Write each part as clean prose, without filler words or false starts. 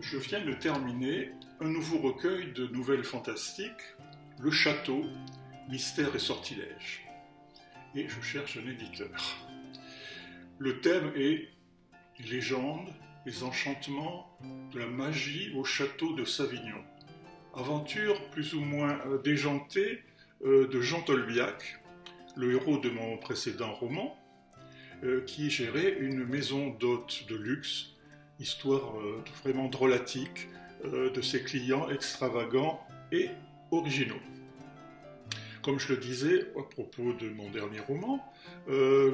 Je viens de terminer un nouveau recueil de nouvelles fantastiques, Le Château, Mystère et Sortilèges. Et je cherche un éditeur. Le thème est les légendes, les enchantements, de la magie au château de Savignon. Aventure plus ou moins déjantée de Jean Tolbiac, le héros de mon précédent roman, qui gérait une maison d'hôtes de luxe, histoire vraiment drôlatique de ses clients extravagants et originaux. Comme je le disais à propos de mon dernier roman,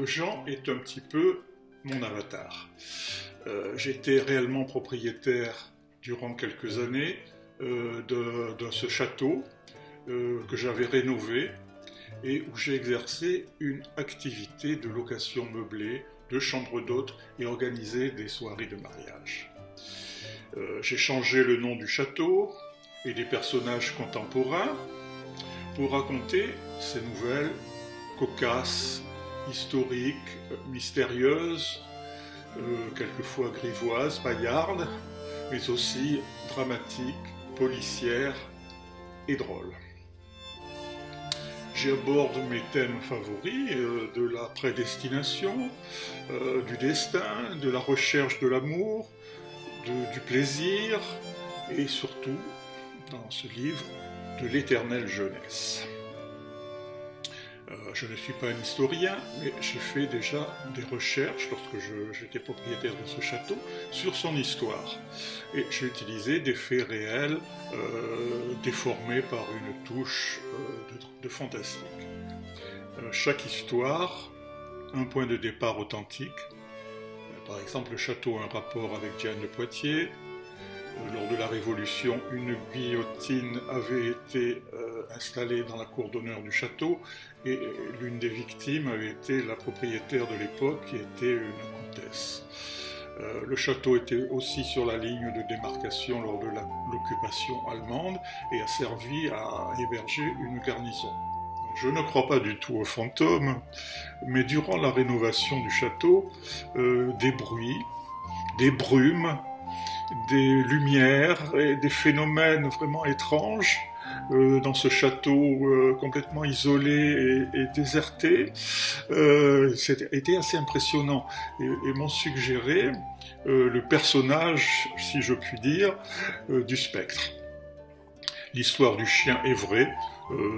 Jean est un petit peu mon avatar. J'étais réellement propriétaire durant quelques années de ce château que j'avais rénové et où j'ai exercé une activité de location meublée, de chambres d'hôtes et organisé des soirées de mariage. J'ai changé le nom du château et des personnages contemporains pour raconter ces nouvelles cocasses, historiques, mystérieuses, quelquefois grivoises, paillardes, mais aussi dramatiques, policières et drôles. J'aborde mes thèmes favoris de la prédestination, du destin, de la recherche de l'amour, du plaisir et surtout, dans ce livre, de l'éternelle jeunesse. Je ne suis pas un historien, mais j'ai fait déjà des recherches lorsque j'étais propriétaire de ce château sur son histoire. Et j'ai utilisé des faits réels déformés par une touche de fantastique. Chaque histoire, un point de départ authentique. Par exemple, le château a un rapport avec Diane de Poitiers. Lors de la Révolution, une guillotine avait été installée dans la cour d'honneur du château et l'une des victimes avait été la propriétaire de l'époque qui était une comtesse. Le château était aussi sur la ligne de démarcation lors de l'occupation allemande et a servi à héberger une garnison. Je ne crois pas du tout aux fantômes, mais durant la rénovation du château, des bruits, des brumes, des lumières et des phénomènes vraiment étranges dans ce château complètement isolé et déserté. C'était assez impressionnant et m'ont suggéré le personnage, si je puis dire, du spectre. L'histoire du chien est vraie.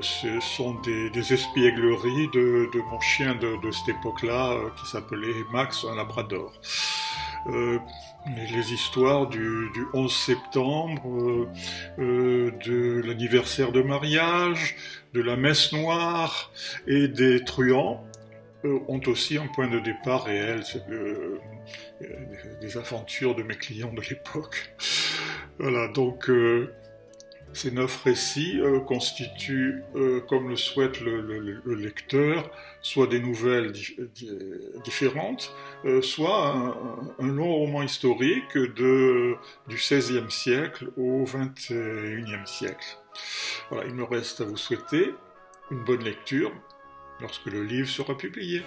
Ce sont des espiègleries de mon chien de cette époque-là qui s'appelait Max, un labrador. Les histoires du 11 septembre, de l'anniversaire de mariage, de la messe noire et des truands ont aussi un point de départ réel, c'est des aventures de mes clients de l'époque. Voilà, donc ces 9 récits constituent, comme le souhaite le lecteur, soit des nouvelles différentes, soit un long roman historique du XVIe siècle au XXIe siècle. Voilà, il me reste à vous souhaiter une bonne lecture lorsque le livre sera publié.